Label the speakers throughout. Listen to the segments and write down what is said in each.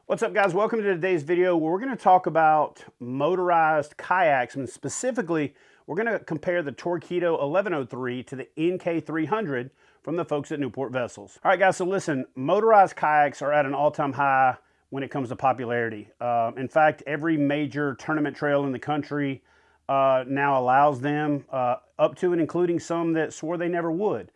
Speaker 1: What's up, guys? Welcome to today's video where we're going to talk about motorized kayaks, and specifically we're going to compare the Torqeedo 1103 to the NK300 from the folks at Newport Vessels. All right, guys, so listen, motorized kayaks are at an all-time high when it comes to popularity. In fact, every major tournament trail in the country now allows them, up to and including some that swore they never would.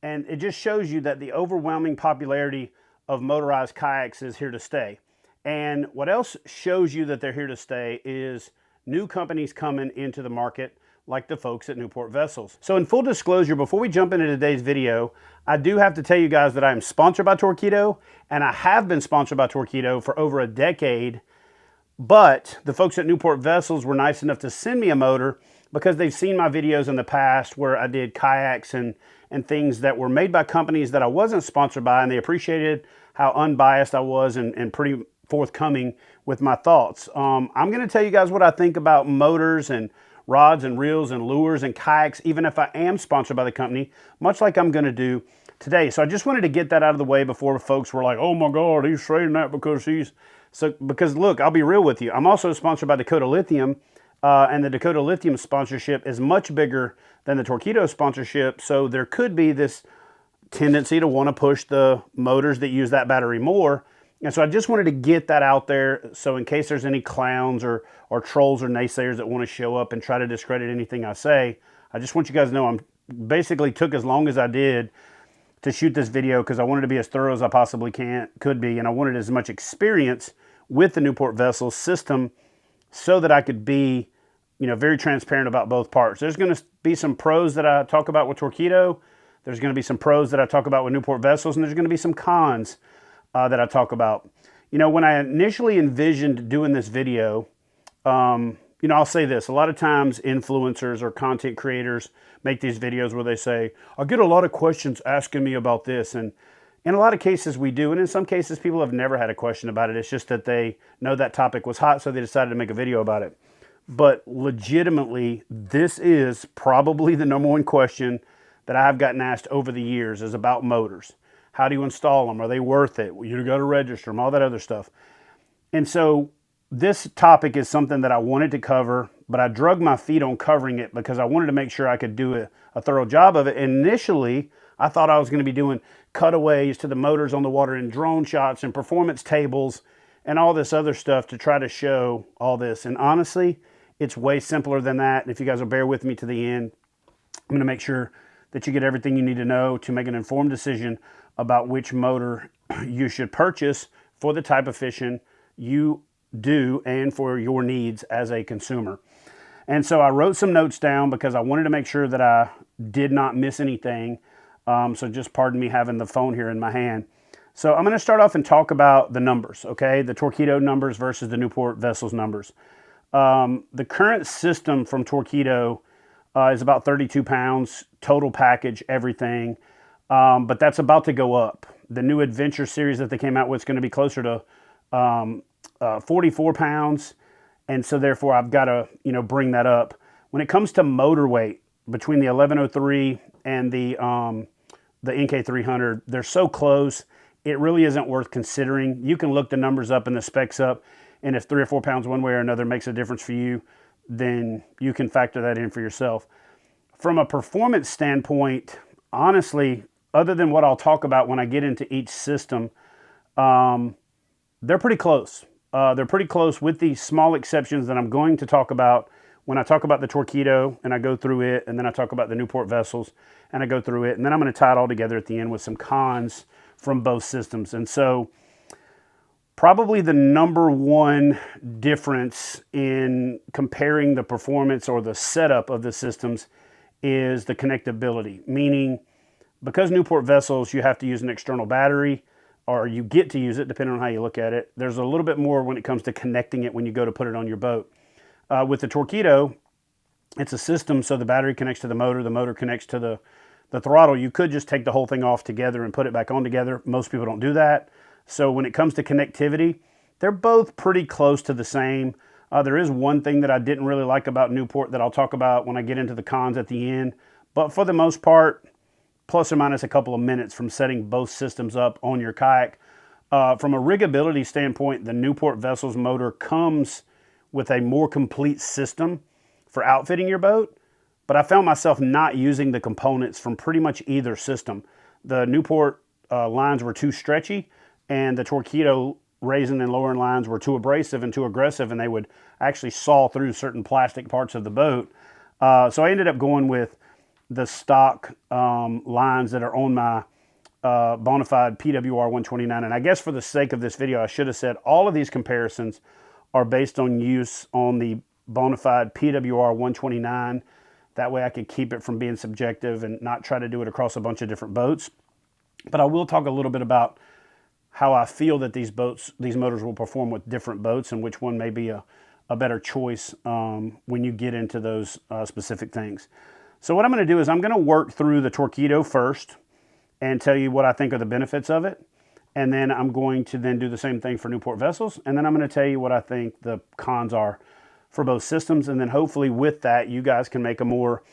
Speaker 1: And it just shows you that the overwhelming popularity of motorized kayaks is here to stay. And what else shows you that they're here to stay is new companies coming into the market like the folks at Newport Vessels. So in full disclosure, before we jump into today's video, I do have to tell you guys that I am sponsored by Torqeedo, and I have been sponsored by Torqeedo for over a decade. But the folks at Newport Vessels were nice enough to send me a motor because they've seen my videos in the past where I did kayaks and things that were made by companies that I wasn't sponsored by, and they appreciated how unbiased I was and pretty forthcoming with my thoughts. I'm going to tell you guys what I think about motors and rods and reels and lures and kayaks, even if I am sponsored by the company, much like I'm going to do today. So I just wanted to get that out of the way before folks were like, oh my God, he's saying that because he's... Because look, I'll be real with you. I'm also sponsored by Dakota Lithium, and the Dakota Lithium sponsorship is much bigger than the Torqeedo sponsorship. So there could be this tendency to want to push the motors that use that battery more. And so I just wanted to get that out there. So in case there's any clowns or trolls or naysayers that want to show up and try to discredit anything I say, I just want you guys to know I'm basically took as long as I did to shoot this video because I wanted to be as thorough as I possibly could be. And I wanted as much experience with the Newport Vessels system so that I could be, very transparent about both parts. There's going to be some pros that I talk about with Torqeedo. There's going to be some pros that I talk about with Newport Vessels, and there's going to be some cons that I talk about. When I initially envisioned doing this video, I'll say this. A lot of times influencers or content creators make these videos where they say, I get a lot of questions asking me about this. And in a lot of cases we do. And in some cases people have never had a question about it. It's just that they know that topic was hot, so they decided to make a video about it. But legitimately, this is probably the number one question that I've gotten asked over the years is about motors. How do you install them? Are they worth it? You got to register them, all that other stuff. And so this topic is something that I wanted to cover, but I drug my feet on covering it because I wanted to make sure I could do a thorough job of it. Initially, I thought I was going to be doing cutaways to the motors on the water and drone shots and performance tables and all this other stuff to try to show all this. And honestly, it's way simpler than that. And if you guys will bear with me to the end, I'm going to make sure that you get everything you need to know to make an informed decision about which motor you should purchase for the type of fishing you do and for your needs as a consumer. And so I wrote some notes down because I wanted to make sure that I did not miss anything. So just pardon me having the phone here in my hand. So I'm going to start off and talk about the numbers, okay? The Torqeedo numbers versus the Newport Vessels numbers. The current system from Torqeedo is about 32 pounds, total package, everything. But that's about to go up. The new Adventure series that they came out with is going to be closer to 44 pounds. And so therefore I've got to, bring that up. When it comes to motor weight, between the 1103 and the NK300, they're so close, it really isn't worth considering. You can look the numbers up and the specs up, and if 3 or 4 pounds one way or another makes a difference for you, then you can factor that in for yourself. From a performance standpoint, honestly, other than what I'll talk about when I get into each system, they're pretty close. They're pretty close with the small exceptions that I'm going to talk about when I talk about the Torqeedo and I go through it, and then I talk about the Newport Vessels and I go through it, and then I'm going to tie it all together at the end with some cons from both systems. And so probably the number one difference in comparing the performance or the setup of the systems is the connectability, meaning because Newport Vessels, you have to use an external battery, or you get to use it depending on how you look at it. There's a little bit more when it comes to connecting it when you go to put it on your boat. With the Torqeedo, it's a system, so the battery connects to the motor connects to the throttle. You could just take the whole thing off together and put it back on together. Most people don't do that. So when it comes to connectivity, they're both pretty close to the same. There is one thing that I didn't really like about Newport that I'll talk about when I get into the cons at the end. But for the most part, plus or minus a couple of minutes from setting both systems up on your kayak, From a riggability standpoint, the Newport Vessels motor comes with a more complete system for outfitting your boat, but I found myself not using the components from pretty much either system. The Newport lines were too stretchy, and the Torqeedo raising and lowering lines were too abrasive and too aggressive, and they would actually saw through certain plastic parts of the boat. So I ended up going with the stock lines that are on my Bonafide PWR 129. And I guess for the sake of this video, I should have said all of these comparisons are based on use on the Bonafide PWR 129. That way I could keep it from being subjective and not try to do it across a bunch of different boats. But I will talk a little bit about how I feel that these motors will perform with different boats, and which one may be a better choice when you get into those specific things. So what I'm going to do is I'm going to work through the Torqeedo first and tell you what I think are the benefits of it. And then I'm going to then do the same thing for Newport Vessels. And then I'm going to tell you what I think the cons are for both systems. And then hopefully with that, you guys can make a more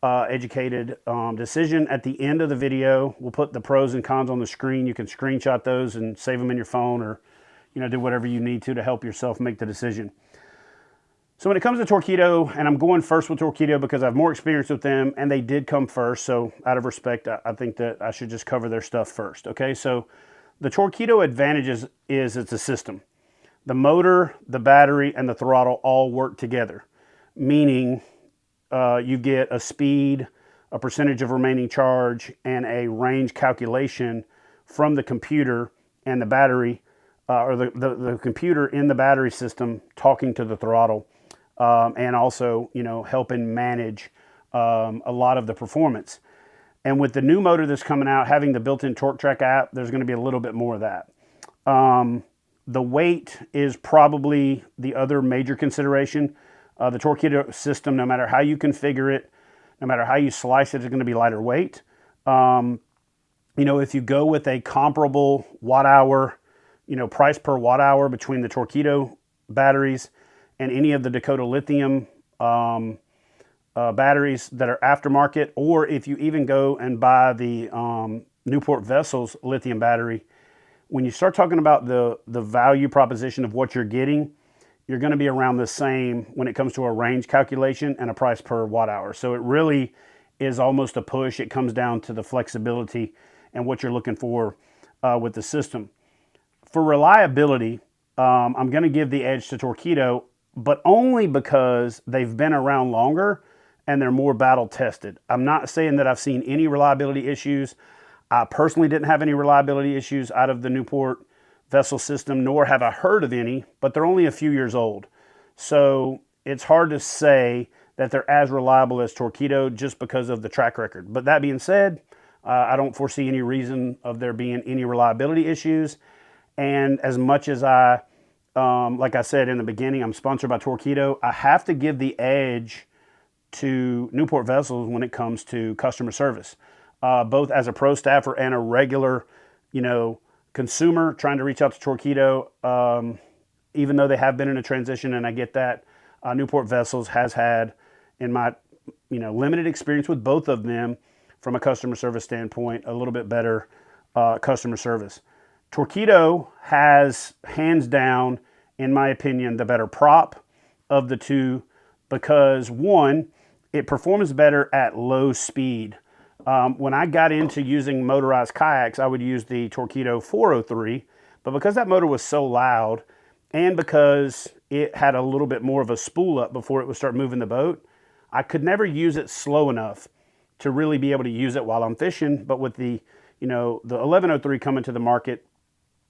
Speaker 1: educated decision. At the end of the video, we'll put the pros and cons on the screen. You can screenshot those and save them in your phone, or do whatever you need to help yourself make the decision. So when it comes to Torqeedo, and I'm going first with Torqeedo because I have more experience with them, and they did come first, so out of respect, I think that I should just cover their stuff first. Okay, so the Torqeedo advantage is it's a system. The motor, the battery, and the throttle all work together, meaning you get a speed, a percentage of remaining charge, and a range calculation from the computer and the battery, or the computer in the battery system talking to the throttle, and also helping manage a lot of the performance. And with the new motor that's coming out, having the built-in Torque Track app, there's going to be a little bit more of that. The weight is probably the other major consideration. The Torqeedo system, no matter how you configure it, no matter how you slice it, is going to be lighter weight. If you go with a comparable watt-hour, price per watt-hour between the Torqeedo batteries and any of the Dakota lithium batteries that are aftermarket, or if you even go and buy the Newport Vessels lithium battery, when you start talking about the value proposition of what you're getting, you're going to be around the same when it comes to a range calculation and a price per watt hour. So it really is almost a push. It comes down to the flexibility and what you're looking for with the system. For reliability, I'm going to give the edge to Torqeedo, but only because they've been around longer and they're more battle tested. I'm not saying that I've seen any reliability issues. I personally didn't have any reliability issues out of the Newport Vessel system, nor have I heard of any, but they're only a few years old. So it's hard to say that they're as reliable as Torqeedo just because of the track record. But that being said, I don't foresee any reason of there being any reliability issues. And as much as like I said in the beginning, I'm sponsored by Torqeedo, I have to give the edge to Newport Vessels when it comes to customer service, both as a pro staffer and a regular, consumer trying to reach out to Torqeedo. Even though they have been in a transition, and I get that, Newport Vessels has had, in my limited experience with both of them, from a customer service standpoint, a little bit better customer service. Torqeedo has, hands down, in my opinion, the better prop of the two because, one, it performs better at low speed. When I got into using motorized kayaks, I would use the Torqeedo 403, but because that motor was so loud and because it had a little bit more of a spool up before it would start moving the boat, I could never use it slow enough to really be able to use it while I'm fishing. But with the 1103 coming to the market,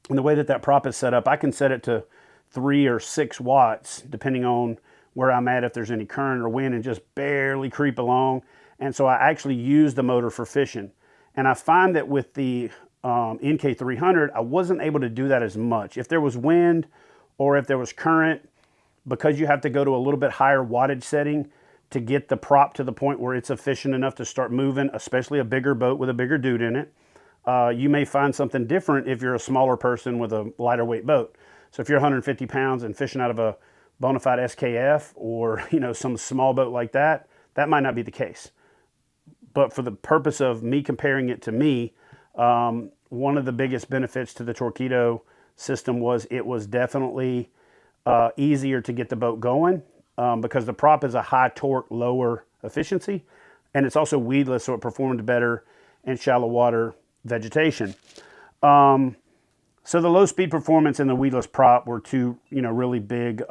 Speaker 1: and the way that prop is set up, I can set it to 3 or 6 watts, depending on where I'm at, if there's any current or wind, and just barely creep along. And so I actually use the motor for fishing. And I find that with the NK300, I wasn't able to do that as much. If there was wind or if there was current, because you have to go to a little bit higher wattage setting to get the prop to the point where it's efficient enough to start moving, especially a bigger boat with a bigger dude in it. You may find something different if you're a smaller person with a lighter weight boat. So if you're 150 pounds and fishing out of a Bonafide SKF or some small boat like that, that might not be the case. But for the purpose of me comparing it to me, one of the biggest benefits to the Torqeedo system was it was definitely easier to get the boat going because the prop is a high torque, lower efficiency, and it's also weedless, so it performed better in shallow water vegetation. So the low speed performance and the weedless prop were two, really big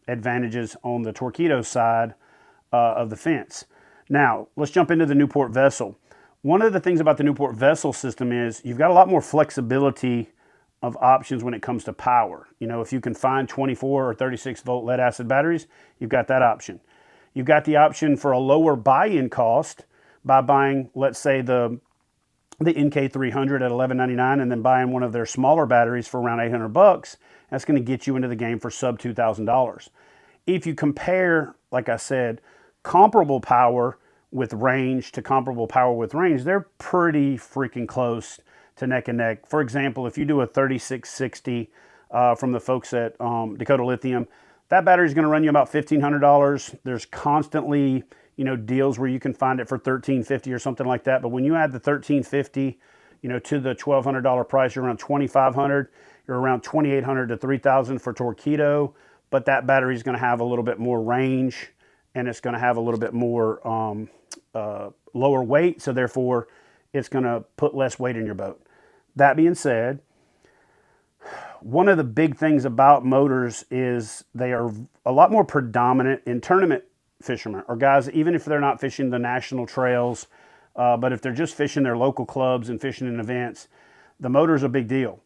Speaker 1: advantages on the Torqeedo side of the fence. Now, let's jump into the Newport vessel. One of the things about the Newport vessel system is you've got a lot more flexibility of options when it comes to power. If you can find 24 or 36 volt lead acid batteries, you've got that option. You've got the option for a lower buy-in cost by buying, let's say, the NK300 at $11.99 and then buying one of their smaller batteries for around $800. That's going to get you into the game for sub $2,000. If you compare, like I said, comparable power with range to comparable power with range, they're pretty freaking close to neck and neck. For example, if you do a 3660 from the folks at Dakota Lithium, that battery is going to run you about $1,500. There's constantly, deals where you can find it for $1,350 or something like that. But when you add the $1,350, to the $1,200 price, you're around $2,500. You're around $2,800 to $3,000 for Torqeedo. But that battery is going to have a little bit more range, and it's going to have a little bit more lower weight. So therefore, it's going to put less weight in your boat. That being said, one of the big things about motors is they are a lot more predominant in tournament fishermen, or guys, even if they're not fishing the national trails, but if they're just fishing their local clubs and fishing in events, the motor is a big deal.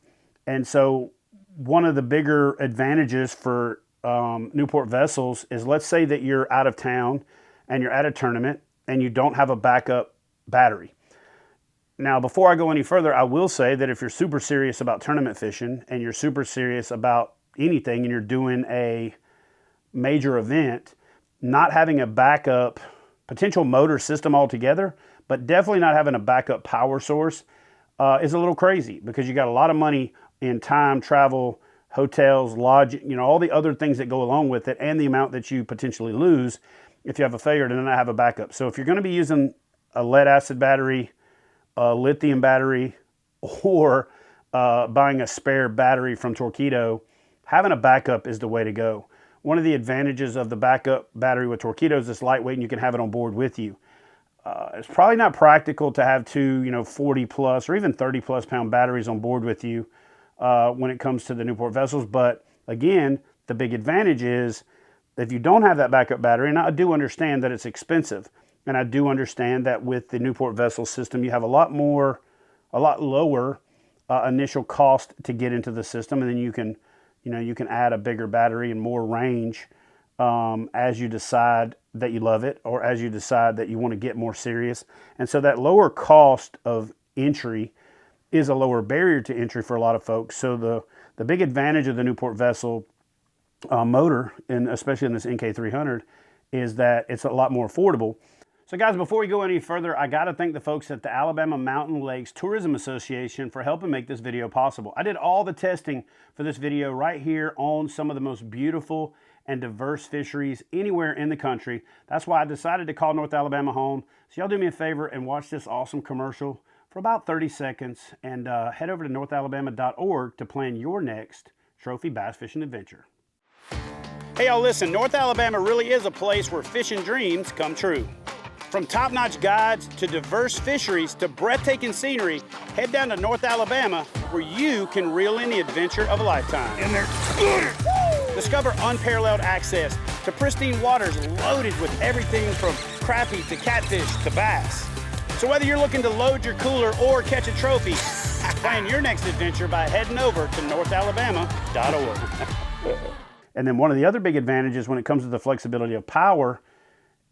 Speaker 1: And so one of the bigger advantages for Newport vessels is, let's say that you're out of town and you're at a tournament and you don't have a backup battery. Now, before I go any further, I will say that if you're super serious about tournament fishing and you're super serious about anything and you're doing a major event, not having a backup potential motor system altogether, but definitely not having a backup power source is a little crazy, because you got a lot of money in time, travel, hotels, lodging, all the other things that go along with it, and the amount that you potentially lose if you have a failure to not have a backup. So if you're going to be using a lead acid battery, a lithium battery, or buying a spare battery from Torqeedo, having a backup is the way to go. One of the advantages of the backup battery with Torqeedo is it's lightweight and you can have it on board with you. It's probably not practical to have two, 40 plus or even 30 plus pound batteries on board with you when it comes to the Newport vessels. But again, the big advantage is if you don't have that backup battery, and I do understand that it's expensive, and I do understand that with the Newport vessel system, you have a lot lower initial cost to get into the system, and then you can add a bigger battery and more range as you decide that you love it, or as you decide that you want to get more serious. And so that lower cost of entry is a lower barrier to entry for a lot of folks. So the big advantage of the Newport vessel motor, and especially in this NK300, is that it's a lot more affordable. So guys, before we go any further, I got to thank the folks at the Alabama Mountain Lakes Tourism Association for helping make this video possible. I did all the testing for this video right here on some of the most beautiful and diverse fisheries anywhere in the country. That's why I decided to call North Alabama home. So y'all do me a favor and watch this awesome commercial for about 30 seconds and head over to northalabama.org to plan your next trophy bass fishing adventure. Hey y'all, listen, North Alabama really is a place where fishing dreams come true. From top-notch guides to diverse fisheries to breathtaking scenery, head down to North Alabama where you can reel in the adventure of a lifetime. In there. Discover unparalleled access to pristine waters loaded with everything from crappie to catfish to bass. So whether you're looking to load your cooler or catch a trophy, plan your next adventure by heading over to northalabama.org. And then one of the other big advantages when it comes to the flexibility of power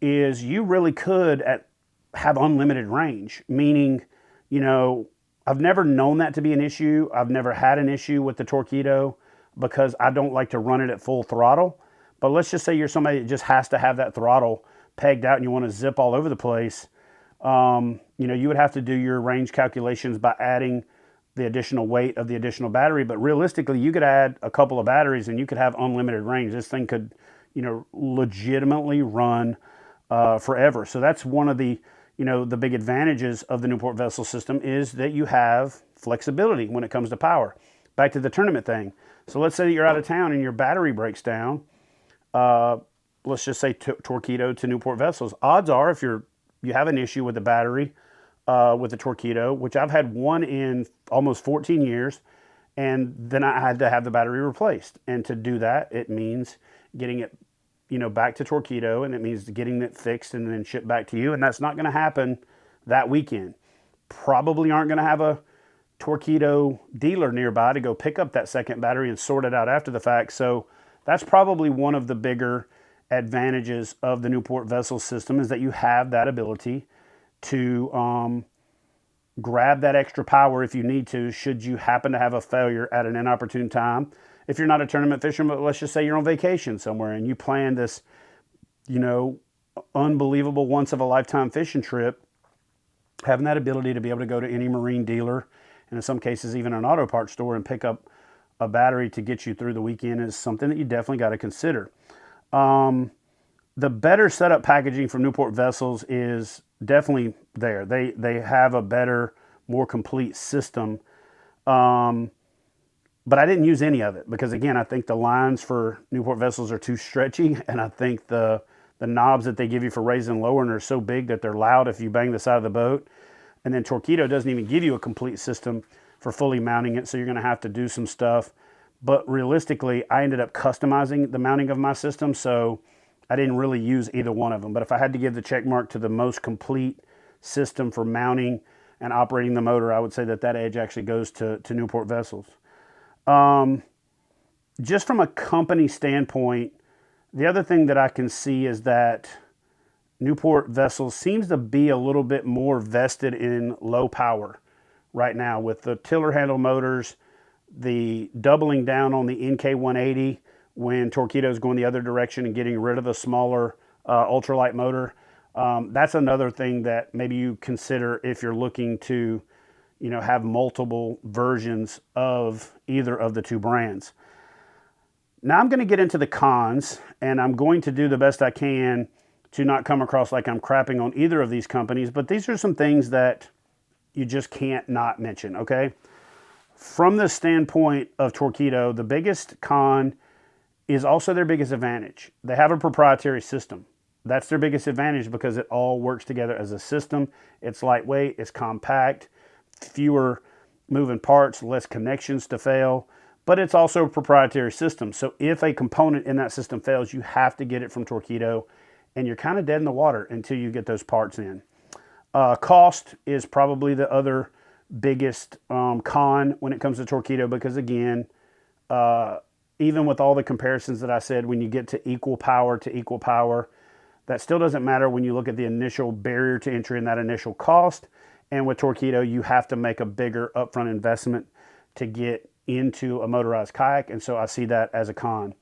Speaker 1: is you really could have unlimited range, meaning, I've never known that to be an issue. I've never had an issue with the Torqeedo because I don't like to run it at full throttle. But let's just say you're somebody that just has to have that throttle pegged out and you want to zip all over the place. You would have to do your range calculations by adding the additional weight of the additional battery. But realistically, you could add a couple of batteries and you could have unlimited range. This thing could, legitimately run forever. So that's one of the, the big advantages of the Newport vessel system is that you have flexibility when it comes to power. back to the tournament thing. So let's say that you're out of town and your battery breaks down. Let's just say Torqeedo to Newport vessels. Odds are, if you have an issue with the battery with the Torqeedo, which I've had one in almost 14 years, and then I had to have the battery replaced. And to do that, it means getting it, back to Torqeedo, and it means getting it fixed and then shipped back to you. And that's not going to happen that weekend. Probably aren't going to have a Torqeedo dealer nearby to go pick up that second battery and sort it out after the fact. So that's probably one of the bigger advantages of the Newport vessel system, is that you have that ability to grab that extra power if you need to, should you happen to have a failure at an inopportune time. If you're not a tournament fisherman, but let's just say you're on vacation somewhere and you plan this, unbelievable once of a lifetime fishing trip, having that ability to be able to go to any marine dealer, and in some cases even an auto parts store, and pick up a battery to get you through the weekend is something that you definitely got to consider. The better setup packaging from Newport vessels is definitely there. They have a better, more complete system. But I didn't use any of it because, again, I think the lines for Newport vessels are too stretchy, and I think the knobs that they give you for raising and lowering are so big that they're loud if you bang the side of the boat. And then Torqeedo doesn't even give you a complete system for fully mounting it, so you're going to have to do some stuff. But realistically, I ended up customizing the mounting of my system, so I didn't really use either one of them. But if I had to give the check mark to the most complete system for mounting and operating the motor, I would say that edge actually goes to Newport vessels. Just from a company standpoint, the other thing that I can see is that Newport vessels seems to be a little bit more vested in low power right now, with the tiller handle motors, the doubling down on the NK180 when Torqeedo is going the other direction and getting rid of the smaller ultralight motor. That's another thing that maybe you consider if you're looking to, have multiple versions of either of the two brands. Now I'm going to get into the cons, and I'm going to do the best I can to not come across like I'm crapping on either of these companies, but these are some things that you just can't not mention, okay? From the standpoint of Torqeedo, the biggest con is also their biggest advantage. They have a proprietary system. That's their biggest advantage because it all works together as a system. It's lightweight, it's compact, fewer moving parts, less connections to fail, but it's also a proprietary system. So if a component in that system fails, you have to get it from Torqeedo, and you're kind of dead in the water until you get those parts in. Cost is probably the other biggest con when it comes to Torqeedo, because again, even with all the comparisons that I said, when you get to equal power, that still doesn't matter when you look at the initial barrier to entry and that initial cost. And with Torqeedo, you have to make a bigger upfront investment to get into a motorized kayak, and so I see that as a con.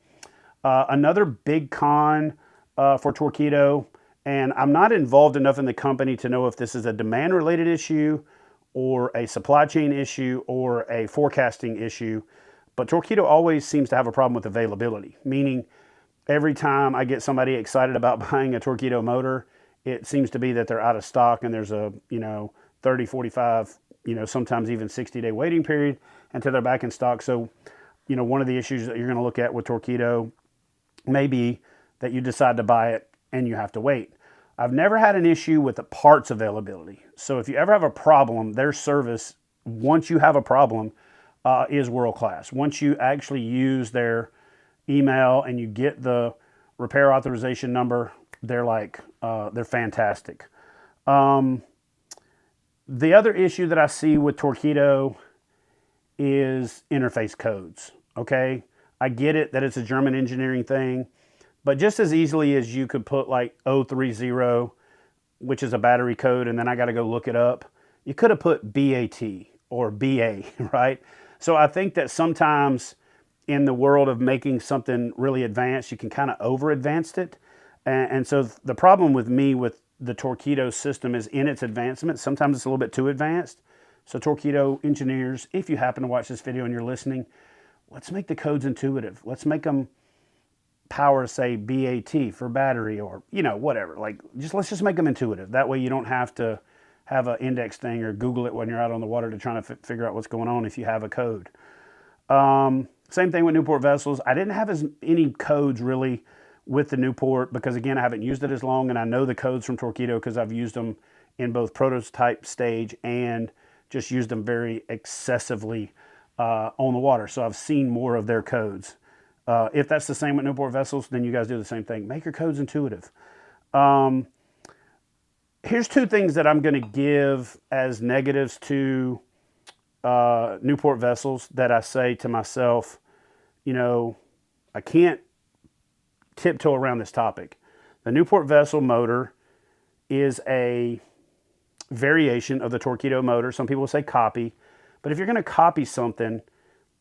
Speaker 1: Another big con for Torqeedo, and I'm not involved enough in the company to know if this is a demand-related issue or a supply chain issue or a forecasting issue, but Torqeedo always seems to have a problem with availability, meaning every time I get somebody excited about buying a Torqeedo motor, it seems to be that they're out of stock, and there's a 30, 45, sometimes even 60-day waiting period until they're back in stock. So, one of the issues that you're going to look at with Torqeedo may be that you decide to buy it and you have to wait. I've never had an issue with the parts availability. So if you ever have a problem, their service, once you have a problem, is world class. Once you actually use their email and you get the repair authorization number, they're fantastic. The other issue that I see with Torqeedo is interface codes, okay? I get it that it's a German engineering thing, but just as easily as you could put like 030, which is a battery code, and then I got to go look it up, you could have put BAT or BA, right? So I think that sometimes in the world of making something really advanced, you can kind of over-advanced it. And so the problem with me with the Torqeedo system is in its advancement. Sometimes it's a little bit too advanced. So Torqeedo engineers, if you happen to watch this video and you're listening, let's make the codes intuitive. Let's make them power, say BAT for battery, or whatever. Let's just make them intuitive. That way you don't have to have an index thing or Google it when you're out on the water to try to figure out what's going on if you have a code. Same thing with Newport vessels. I didn't have any codes really with the Newport because, again, I haven't used it as long, and I know the codes from Torqeedo because I've used them in both prototype stage and just used them very excessively on the water. So I've seen more of their codes. If that's the same with Newport vessels, then you guys do the same thing. Make your codes intuitive. Here's two things that I'm going to give as negatives to Newport vessels that I say to myself, you know, I can't tiptoe around this topic. The Newport vessel motor is a variation of the Torqeedo motor. Some people say copy, but if you're going to copy something,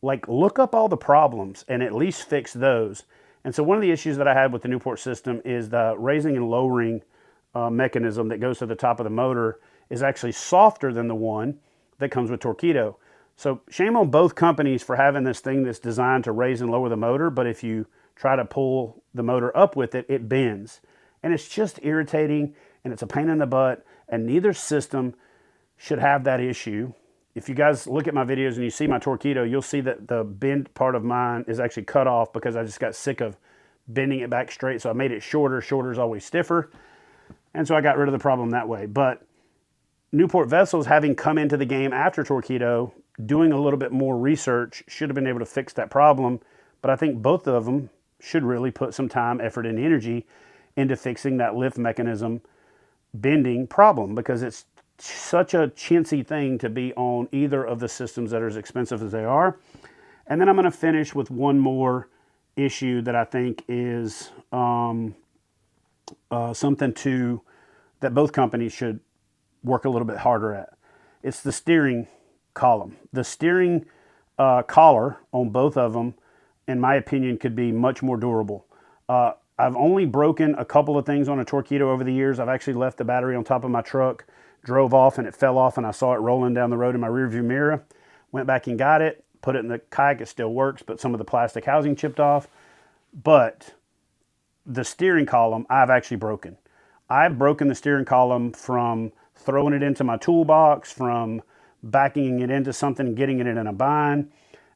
Speaker 1: like look up all the problems and at least fix those. And so one of the issues that I had with the Newport system is the raising and lowering mechanism that goes to the top of the motor is actually softer than the one that comes with Torqeedo. So shame on both companies for having this thing that's designed to raise and lower the motor, but if you try to pull the motor up with it, it bends. And it's just irritating, and it's a pain in the butt, and neither system should have that issue. If you guys look at my videos and you see my Torqeedo, you'll see that the bend part of mine is actually cut off because I just got sick of bending it back straight, so I made it shorter. Shorter is always stiffer, and so I got rid of the problem that way. But Newport vessels, having come into the game after Torqeedo, doing a little bit more research, should have been able to fix that problem. But I think both of them should really put some time, effort, and energy into fixing that lift mechanism bending problem, because it's such a chintzy thing to be on either of the systems that are as expensive as they are. And then I'm going to finish with one more issue that I think is something that both companies should work a little bit harder at. It's the steering column. The steering collar on both of them, in my opinion, could be much more durable. I've only broken a couple of things on a Torqeedo over the years. I've actually left the battery on top of my truck, drove off, and it fell off, and I saw it rolling down the road in my rearview mirror. Went back and got it, put it in the kayak. It still works, but some of the plastic housing chipped off. But the steering column, I've actually broken. I've broken the steering column from throwing it into my toolbox, from backing it into something, getting it in a bind.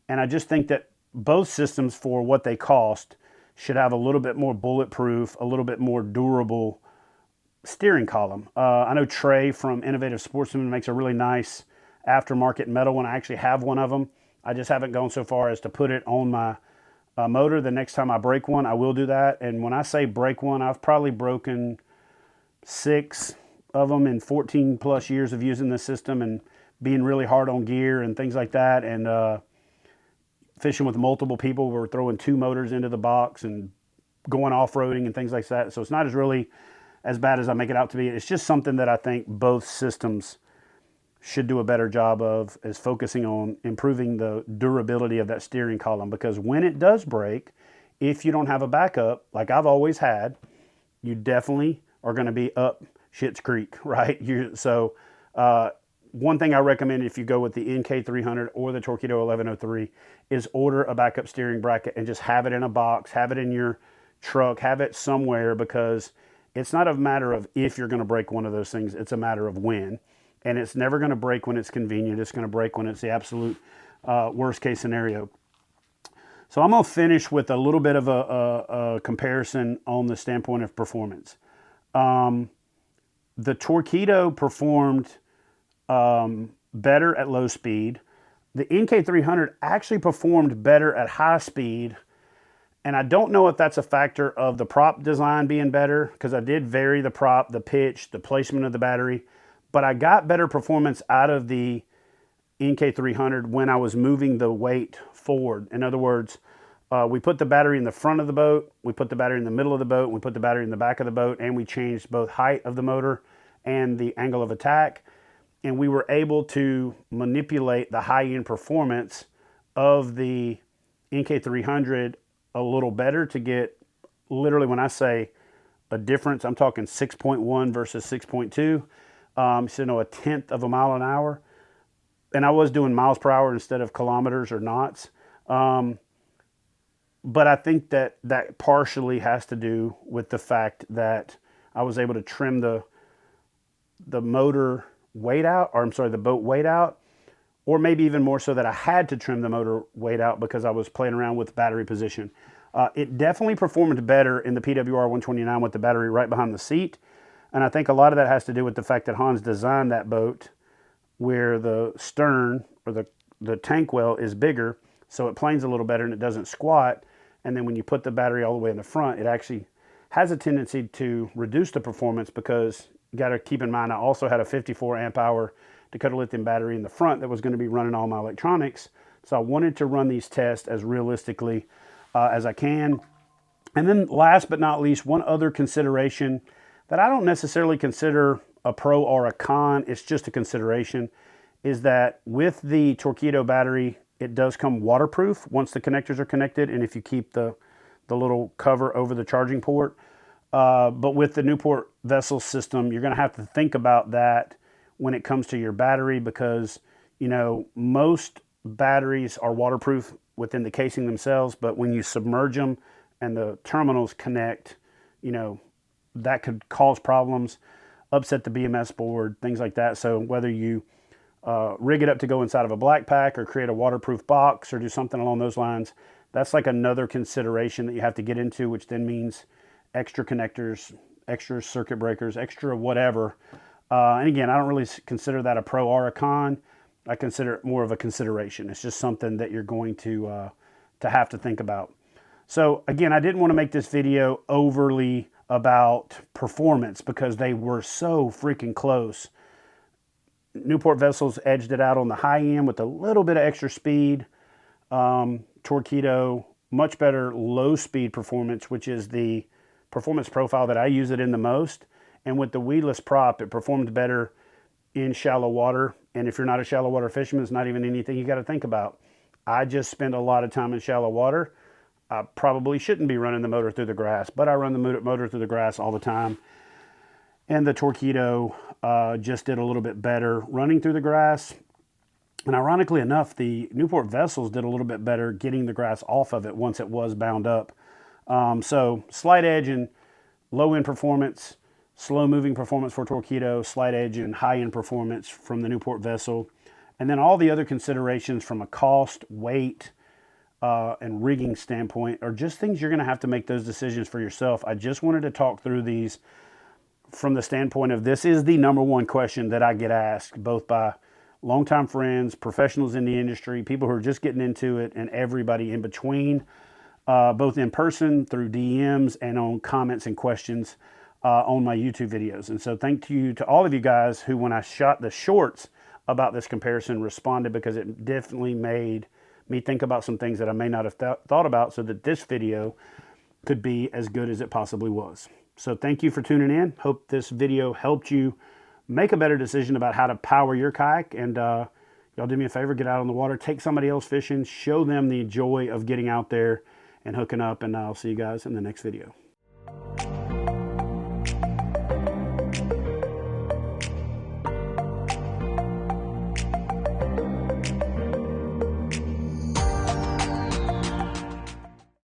Speaker 1: And I just think that both systems, for what they cost, should have a little bit more bulletproof, a little bit more durable steering column. I know Trey from Innovative Sportsman makes a really nice aftermarket metal one. I actually have one of them. I just haven't gone so far as to put it on my motor. The next time I break one, I will do that. And when I say break one, I've probably broken 6 of them in 14 plus years of using this system and being really hard on gear and things like that. And fishing with multiple people, we're throwing 2 motors into the box and going off-roading and things like that. So it's not as bad as I make it out to be. It's just something that I think both systems should do a better job of, is focusing on improving the durability of that steering column. Because when it does break, if you don't have a backup, like I've always had, you definitely are going to be up Schitt's Creek, right? One thing I recommend if you go with the NK300 or the Torqeedo 1103 is order a backup steering bracket and just have it in a box, have it in your truck, have it somewhere, because it's not a matter of if you're going to break one of those things, it's a matter of when. And it's never going to break when it's convenient. It's going to break when it's the absolute worst case scenario. So I'm going to finish with a little bit of a comparison on the standpoint of performance. The Torqeedo performed better at low speed. The NK300 actually performed better at high speed. And I don't know if that's a factor of the prop design being better, because I did vary the prop, the pitch, the placement of the battery. But I got better performance out of the NK300 when I was moving the weight forward. In other words, we put the battery in the front of the boat, we put the battery in the middle of the boat, we put the battery in the back of the boat, and we changed both height of the motor and the angle of attack. And we were able to manipulate the high-end performance of the NK300 a little better to get, literally when I say a difference, I'm talking 6.1 versus 6.2. So, a tenth of a mile an hour. And I was doing miles per hour instead of kilometers or knots. But I think that partially has to do with the fact that I was able to trim the motor weight out, or I'm sorry, the boat weight out, or maybe even more so that I had to trim the motor weight out because I was playing around with battery position. It definitely performed better in the PWR 129 with the battery right behind the seat. And I think a lot of that has to do with the fact that Hans designed that boat where the stern or the tank well is bigger, so it planes a little better and it doesn't squat. And then when you put the battery all the way in the front, it actually has a tendency to reduce the performance, because you got to keep in mind I also had a 54 amp hour Dakota lithium battery in the front that was going to be running all my electronics. So I wanted to run these tests as realistically as I can. And then last but not least, one other consideration that I don't necessarily consider a pro or a con, it's just a consideration, is that with the Torqeedo battery, it does come waterproof once the connectors are connected, and if you keep the little cover over the charging port. But with the Newport vessel system, you're going to have to think about that when it comes to your battery, because, you know, most batteries are waterproof within the casing themselves, but when you submerge them and the terminals connect, you know, that could cause problems, upset the BMS board, things like that. So whether you rig it up to go inside of a black pack or create a waterproof box or do something along those lines, that's like another consideration that you have to get into, which then means extra connectors, extra circuit breakers, extra whatever. And again, I don't really consider that a pro or a con. I consider it more of a consideration. It's just something that you're going to have to think about. So again, I didn't want to make this video overly about performance because they were so freaking close. Newport vessels edged it out on the high end with a little bit of extra speed. Torqeedo, much better low speed performance, which is the performance profile that I use it in the most. And with the weedless prop, it performed better in shallow water. And if you're not a shallow water fisherman, it's not even anything you got to think about. I just spend a lot of time in shallow water. I probably shouldn't be running the motor through the grass, but I run the motor through the grass all the time. And the Torqeedo just did a little bit better running through the grass. And ironically enough, the Newport vessels did a little bit better getting the grass off of it once it was bound up. So slight edge and low end performance, slow moving performance for Torqeedo, slight edge and high end performance from the Newport vessel. And then all the other considerations from a cost, weight, and rigging standpoint are just things you're going to have to make those decisions for yourself. I just wanted to talk through these from the standpoint of this is the number one question that I get asked, both by longtime friends, professionals in the industry, people who are just getting into it, and everybody in between, both in person, through DMs, and on comments and questions on my YouTube videos. And so thank you to all of you guys who, when I shot the shorts about this comparison, responded, because it definitely made me think about some things that I may not have thought about, so that this video could be as good as it possibly was. So thank you for tuning in. Hope this video helped you make a better decision about how to power your kayak. And y'all do me a favor, get out on the water, take somebody else fishing, show them the joy of getting out there and hooking up. And I'll see you guys in the next video.